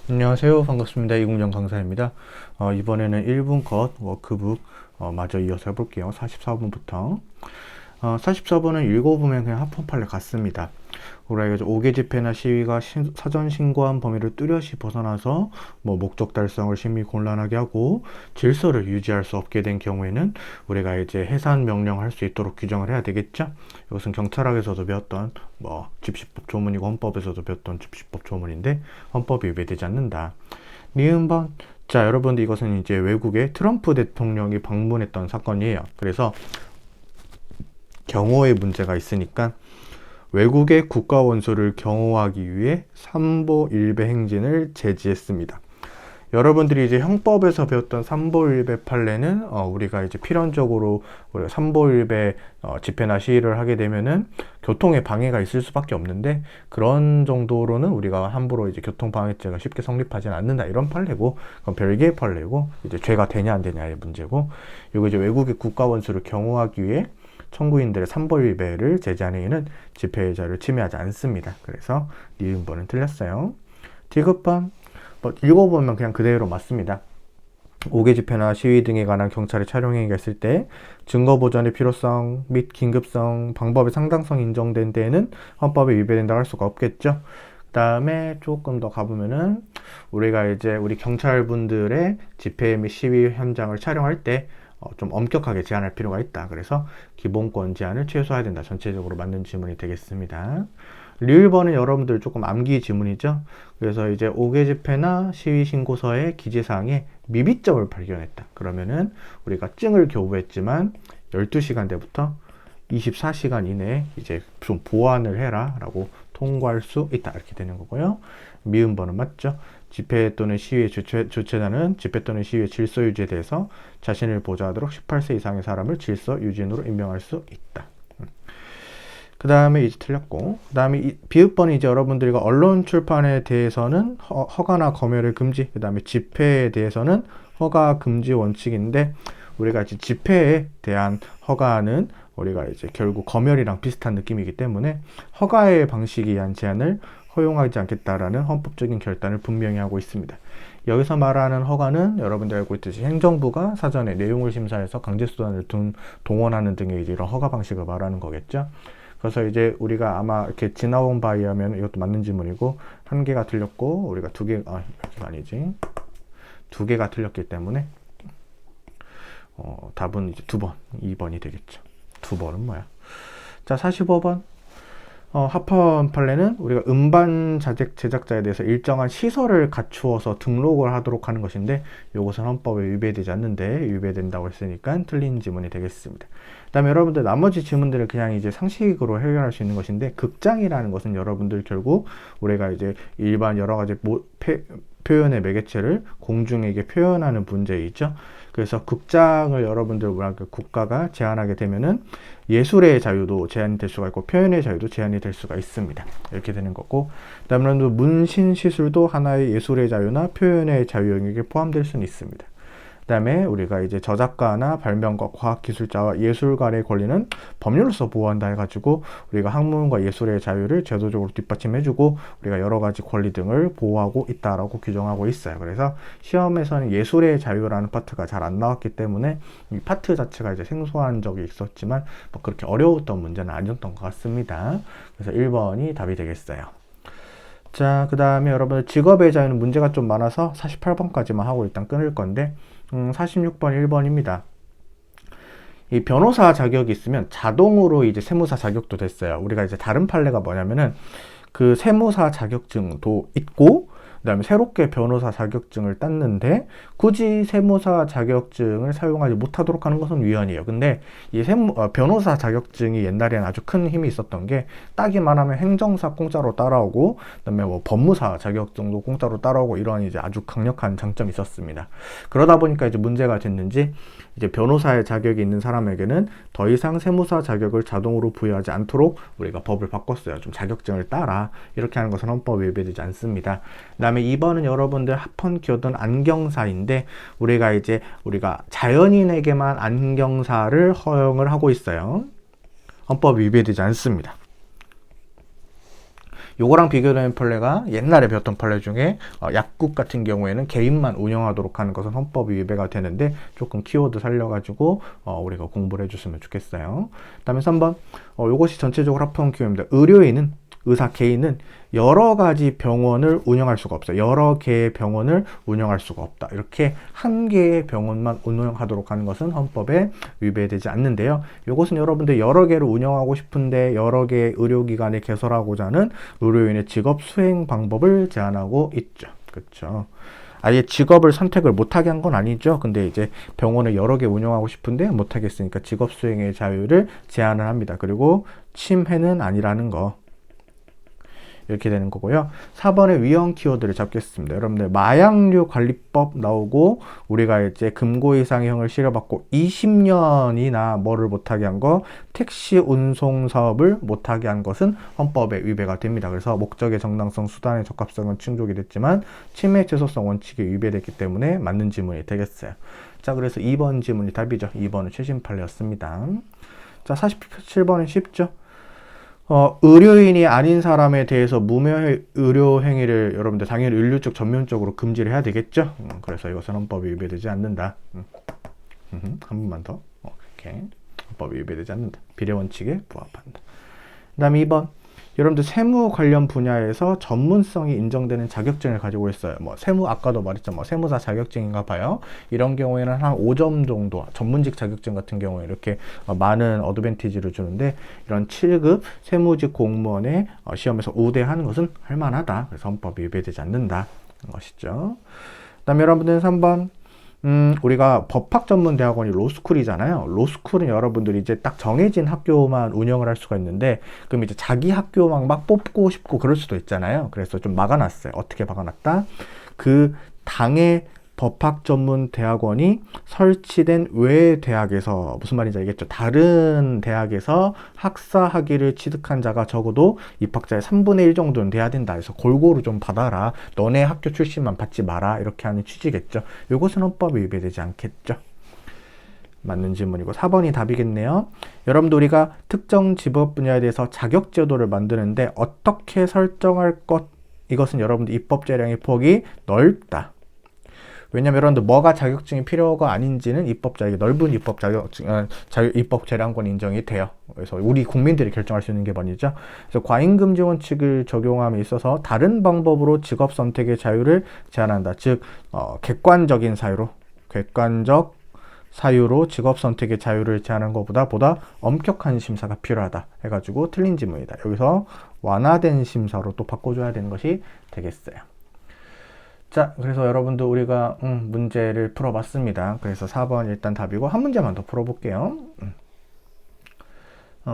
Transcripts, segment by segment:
안녕하세요. 반갑습니다. 이국영 강사입니다. 이번에는 1분 컷 워크북 마저 이어서 해볼게요. 44분부터. 44번은 읽어보면 그냥 합헌 판례 같습니다. 우리가 5개 집회나 시위가 사전 신고한 범위를 뚜렷이 벗어나서 목적 달성을 심히 곤란하게 하고 질서를 유지할 수 없게 된 경우에는 우리가 이제 해산 명령할 수 있도록 규정을 해야 되겠죠. 이것은 경찰학에서도 배웠던 집시법 조문이고 헌법에서도 배웠던 집시법 조문인데 헌법이 위배되지 않는다. 니은번. 자, 여러분들 이것은 이제 외국에 트럼프 대통령이 방문했던 사건이에요. 그래서 경호의 문제가 있으니까 외국의 국가 원수를 경호하기 위해 삼보일배 행진을 제지했습니다. 여러분들이 이제 형법에서 배웠던 삼보일배 판례는 우리가 이제 필연적으로 우리가 삼보일배 집회나 시위를 하게 되면은 교통에 방해가 있을 수밖에 없는데 그런 정도로는 우리가 함부로 이제 교통방해죄가 쉽게 성립하지는 않는다 이런 판례고 그건 별개의 판례고 이제 죄가 되냐 안 되냐의 문제고 이거 이제 외국의 국가 원수를 경호하기 위해 청구인들의 삼보일배를 제지하는 이유는 집회의 자유를 침해하지 않습니다. 그래서 니은번은 틀렸어요. 디귿번. 읽어보면 그냥 그대로 맞습니다. 5개 집회나 시위 등에 관한 경찰의 촬영행위가 있을 때 증거 보전의 필요성 및 긴급성, 방법의 상당성 인정된 데에는 헌법에 위배된다고 할 수가 없겠죠. 그 다음에 조금 더 가보면은 우리가 이제 우리 경찰분들의 집회 및 시위 현장을 촬영할 때 좀 엄격하게 제한할 필요가 있다. 그래서 기본권 제한을 최소화해야 된다. 전체적으로 맞는 지문이 되겠습니다. 리을번은 여러분들 조금 암기 지문이죠. 그래서 이제 5개 집회나 시위 신고서의 기재사항에 미비점을 발견했다. 그러면은 우리가 증을 교부했지만 12시간대부터 24시간 이내에 이제 좀 보완을 해라 라고 통과할 수 있다. 이렇게 되는 거고요. 미음번은 맞죠. 집회 또는 시위의 주최자는 집회 또는 시위의 질서 유지에 대해서 자신을 보좌하도록 18세 이상의 사람을 질서 유지인으로 임명할 수 있다. 그 다음에 이제 틀렸고, 그 다음에 비읍번이 이제 여러분들과 언론 출판에 대해서는 허가나 검열을 금지, 그 다음에 집회에 대해서는 허가 금지 원칙인데, 우리가 이제 집회에 대한 허가는 우리가 이제 결국 검열이랑 비슷한 느낌이기 때문에 허가의 방식에 의한 제한을 허용하지 않겠다라는 헌법적인 결단을 분명히 하고 있습니다. 여기서 말하는 허가는 여러분들 알고 있듯이 행정부가 사전에 내용을 심사해서 강제수단을 동원하는 등의 이제 이런 허가 방식을 말하는 거겠죠. 그래서 이제 우리가 아마 이렇게 지나온 바에 하면 이것도 맞는 지문이고 한 개가 틀렸고 우리가 여기가 아니지. 두 개가 틀렸기 때문에 답은 이제 2번, 2번이 되겠죠. 2번은 뭐야? 자, 45번. 합헌 판례는 우리가 음반 제작자에 대해서 일정한 시설을 갖추어서 등록을 하도록 하는 것인데 이것은 헌법에 위배되지 않는데 위배된다고 했으니까 틀린 지문이 되겠습니다. 그 다음에 여러분들 나머지 지문들을 그냥 이제 상식으로 해결할 수 있는 것인데 극장이라는 것은 여러분들 결국 우리가 이제 일반 여러 가지 표현의 매개체를 공중에게 표현하는 문제 있죠. 그래서 극장을 여러분들 국가가 제한하게 되면은 예술의 자유도 제한이 될 수가 있고 표현의 자유도 제한이 될 수가 있습니다. 이렇게 되는 거고, 그다음에 문신시술도 하나의 예술의 자유나 표현의 자유 영역에 포함될 수는 있습니다. 그 다음에 우리가 이제 저작가나 발명가, 과학기술자와 예술가의 권리는 법률로서 보호한다 해가지고 우리가 학문과 예술의 자유를 제도적으로 뒷받침해주고 우리가 여러 가지 권리 등을 보호하고 있다라고 규정하고 있어요. 그래서 시험에서는 예술의 자유라는 파트가 잘 안 나왔기 때문에 이 파트 자체가 이제 생소한 적이 있었지만 그렇게 어려웠던 문제는 아니었던 것 같습니다. 그래서 1번이 답이 되겠어요. 자, 그 다음에 여러분들 직업의 자유는 문제가 좀 많아서 48번까지만 하고 일단 끊을 건데 46번 1번입니다. 이 변호사 자격이 있으면 자동으로 이제 세무사 자격도 됐어요. 우리가 이제 다른 판례가 뭐냐면은 그 세무사 자격증도 있고 그다음에 새롭게 변호사 자격증을 땄는데 굳이 세무사 자격증을 사용하지 못하도록 하는 것은 위헌이에요. 근데 이 변호사 자격증이 옛날에는 아주 큰 힘이 있었던 게 따기만 하면 행정사 공짜로 따라오고 그다음에 법무사 자격증도 공짜로 따라오고 이런 이제 아주 강력한 장점이 있었습니다. 그러다 보니까 이제 문제가 됐는지 이제 변호사의 자격이 있는 사람에게는 더 이상 세무사 자격을 자동으로 부여하지 않도록 우리가 법을 바꿨어요. 좀 자격증을 따라 이렇게 하는 것은 헌법 위배되지 않습니다. 그다음에 2번은 여러분들 합헌 기어든 안경사인데 우리가 자연인에게만 안경사를 허용을 하고 있어요. 헌법 위배되지 않습니다. 요거랑 비교되는 판례가 옛날에 배웠던 판례 중에 약국 같은 경우에는 개인만 운영하도록 하는 것은 헌법이 위배가 되는데 조금 키워드 살려가지고 우리가 공부를 해줬으면 좋겠어요. 그다음에 3번 요것이 전체적으로 합헌 기호입니다. 의료인은 의사 개인은 여러 가지 병원을 운영할 수가 없어요. 여러 개의 병원을 운영할 수가 없다. 이렇게 한 개의 병원만 운영하도록 하는 것은 헌법에 위배되지 않는데요. 이것은 여러분들 여러 개를 운영하고 싶은데 여러 개의 의료기관을 개설하고자 하는 의료인의 직업 수행 방법을 제한하고 있죠. 그렇죠. 아예 직업을 선택을 못하게 한 건 아니죠. 근데 이제 병원을 여러 개 운영하고 싶은데 못하겠으니까 직업 수행의 자유를 제한을 합니다. 그리고 침해는 아니라는 거. 이렇게 되는 거고요. 4번의 위헌 키워드를 잡겠습니다. 여러분들 마약류 관리법 나오고 우리가 이제 금고 이상의 형을 실어받고 20년이나 뭐를 못하게 한 거, 택시 운송 사업을 못하게 한 것은 헌법에 위배가 됩니다. 그래서 목적의 정당성, 수단의 적합성은 충족이 됐지만 침해 최소성 원칙에 위배됐기 때문에 맞는 지문이 되겠어요. 자, 그래서 2번 지문이 답이죠. 2번은 최신 판례였습니다. 자, 47번은 쉽죠. 의료인이 아닌 사람에 대해서 무면 의료 행위를 여러분들 당연히 윤리적 전면적으로 금지를 해야 되겠죠. 그래서 이것은 헌법이 위배되지 않는다. 한 번만 더. 오케이. 헌법이 위배되지 않는다. 비례 원칙에 부합한다. 그 다음에 2번. 여러분들 세무 관련 분야에서 전문성이 인정되는 자격증을 가지고 있어요. 뭐 세무 아까도 말했죠. 뭐 세무사 자격증인가 봐요. 이런 경우에는 한 5점 정도 전문직 자격증 같은 경우에 이렇게 많은 어드밴티지를 주는데 이런 7급 세무직 공무원의 시험에서 우대하는 것은 할 만하다. 그래서 헌법이 위배되지 않는다. 것이죠. 그다음에 여러분들 3번 우리가 법학전문대학원이 로스쿨이잖아요. 로스쿨은 여러분들이 이제 딱 정해진 학교만 운영을 할 수가 있는데, 그럼 이제 자기 학교만 막 뽑고 싶고 그럴 수도 있잖아요. 그래서 좀 막아놨어요. 어떻게 막아놨다? 그 당의 법학전문대학원이 설치된 외 대학에서, 무슨 말인지 알겠죠? 다른 대학에서 학사 학위를 취득한 자가 적어도 입학자의 3분의 1 정도는 돼야 된다 해서 골고루 좀 받아라. 너네 학교 출신만 받지 마라. 이렇게 하는 취지겠죠. 이것은 헌법에 위배되지 않겠죠. 맞는 질문이고 4번이 답이겠네요. 여러분들 우리가 특정 직업 분야에 대해서 자격제도를 만드는데 어떻게 설정할 것, 이것은 여러분들 입법 재량의 폭이 넓다. 왜냐면 여러분들 뭐가 자격증이 필요가 아닌지는 입법자에게 넓은 입법 자격증, 입법 재량권 인정이 돼요. 그래서 우리 국민들이 결정할 수 있는 게 뭐죠? 그래서 과잉금지 원칙을 적용함에 있어서 다른 방법으로 직업 선택의 자유를 제한한다. 즉 객관적인 사유로 직업 선택의 자유를 제한한 것보다 엄격한 심사가 필요하다 해가지고 틀린 지문이다. 여기서 완화된 심사로 또 바꿔줘야 되는 것이 되겠어요. 자, 그래서 여러분들 우리가 문제를 풀어봤습니다. 그래서 4번 일단 답이고 한 문제만 더 풀어볼게요.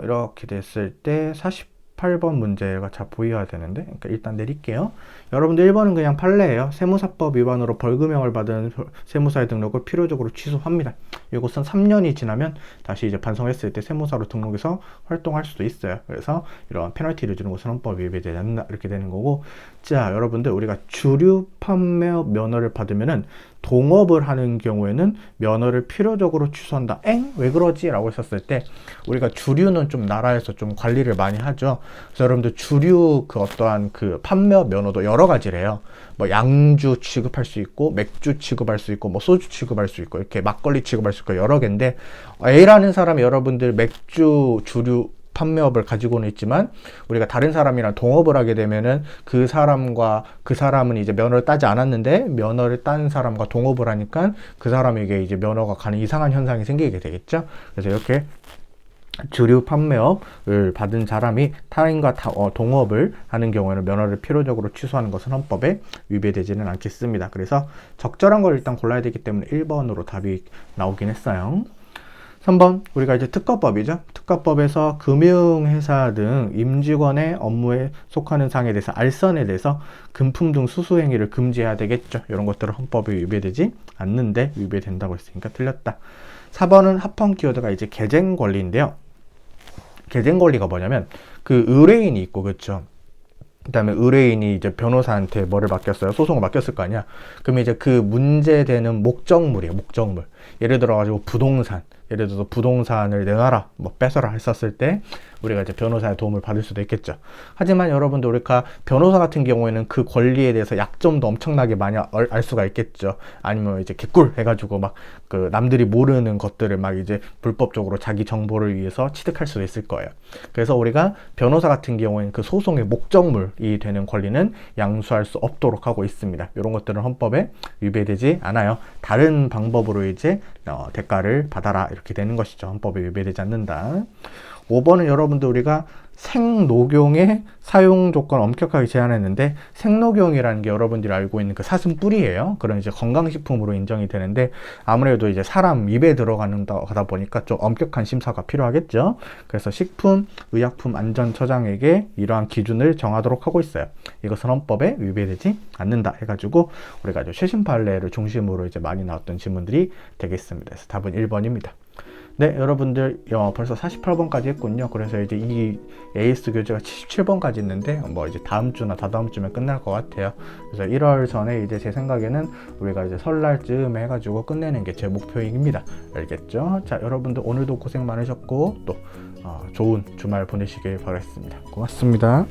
이렇게 됐을 때 48번 문제가 잘 보여야 되는데, 그러니까 일단 내릴게요. 여러분들 1번은 그냥 판례예요. 세무사법 위반으로 벌금형을 받은 세무사의 등록을 필요적으로 취소합니다. 이것은 3년이 지나면 다시 이제 반성했을 때 세무사로 등록해서 활동할 수도 있어요. 그래서 이런 페널티를 주는 것은 헌법 위배되지 않는다. 이렇게 되는 거고, 자, 여러분들 우리가 주류 판매업 면허를 받으면은 동업을 하는 경우에는 면허를 필요적으로 취소한다. 왜 그러지? 라고 했었을 때, 우리가 주류는 좀 나라에서 좀 관리를 많이 하죠. 그래서 여러분들 주류 어떠한 판매업 면허도 여러 가지래요. 뭐 양주 취급할 수 있고, 맥주 취급할 수 있고, 뭐 소주 취급할 수 있고, 이렇게 막걸리 취급할 수 있고 여러 개인데, A라는 사람이 여러분들 맥주 주류 판매업을 가지고는 있지만 우리가 다른 사람이랑 동업을 하게 되면은 그 사람은 이제 면허를 따지 않았는데 면허를 딴 사람과 동업을 하니까 그 사람에게 이제 면허가 가는 이상한 현상이 생기게 되겠죠. 그래서 이렇게 주류 판매업을 받은 사람이 타인과 동업을 하는 경우에는 면허를 필요적으로 취소하는 것은 헌법에 위배되지는 않겠습니다. 그래서 적절한 걸 일단 골라야 되기 때문에 1번으로 답이 나오긴 했어요. 3번 우리가 이제 특가법이죠. 특가법에서 금융회사 등 임직원의 업무에 속하는 사항에 대해서 알선에 대해서 금품 등 수수 행위를 금지해야 되겠죠. 이런 것들은 헌법에 위배되지 않는데 위배된다고 했으니까 틀렸다. 4번은 합헌 키워드가 이제 계쟁 권리인데요. 계쟁 권리가 뭐냐면 의뢰인이 있고, 그렇죠. 그 다음에 의뢰인이 이제 변호사한테 뭐를 맡겼어요? 소송을 맡겼을 거 아니야? 그러면 이제 그 문제되는 목적물이에요. 목적물. 예를 들어가지고 예를 들어서 부동산을 내놔라, 뭐 뺏어라 했었을 때, 우리가 이제 변호사의 도움을 받을 수도 있겠죠. 하지만 여러분들 우리가 변호사 같은 경우에는 그 권리에 대해서 약점도 엄청나게 많이 알 수가 있겠죠. 아니면 이제 개꿀 해가지고 막 그 남들이 모르는 것들을 막 이제 불법적으로 자기 정보를 위해서 취득할 수도 있을 거예요. 그래서 우리가 변호사 같은 경우에는 그 소송의 목적물이 되는 권리는 양수할 수 없도록 하고 있습니다. 이런 것들은 헌법에 위배되지 않아요. 다른 방법으로 이제 대가를 받아라 이렇게 되는 것이죠. 헌법에 위배되지 않는다. 5번은 여러분들 우리가 생녹용의 사용 조건 엄격하게 제한했는데, 생녹용이라는 게 여러분들이 알고 있는 그 사슴뿔이에요. 그런 이제 건강식품으로 인정이 되는데, 아무래도 이제 사람 입에 들어가다 보니까 좀 엄격한 심사가 필요하겠죠. 그래서 식품의약품안전처장에게 이러한 기준을 정하도록 하고 있어요. 이것은 헌법에 위배되지 않는다 해가지고 우리가 이제 최신 판례를 중심으로 이제 많이 나왔던 질문들이 되겠습니다. 그래서 답은 1번입니다. 네, 여러분들 벌써 48번까지 했군요. 그래서 이제 이 AS 교재가 77번까지 있는데 뭐 이제 다음 주나 다다음 주면 끝날 것 같아요. 그래서 1월 전에 이제 제 생각에는 우리가 이제 설날쯤 해가지고 끝내는 게 제 목표입니다. 알겠죠? 자, 여러분들 오늘도 고생 많으셨고 또 좋은 주말 보내시길 바라겠습니다. 고맙습니다.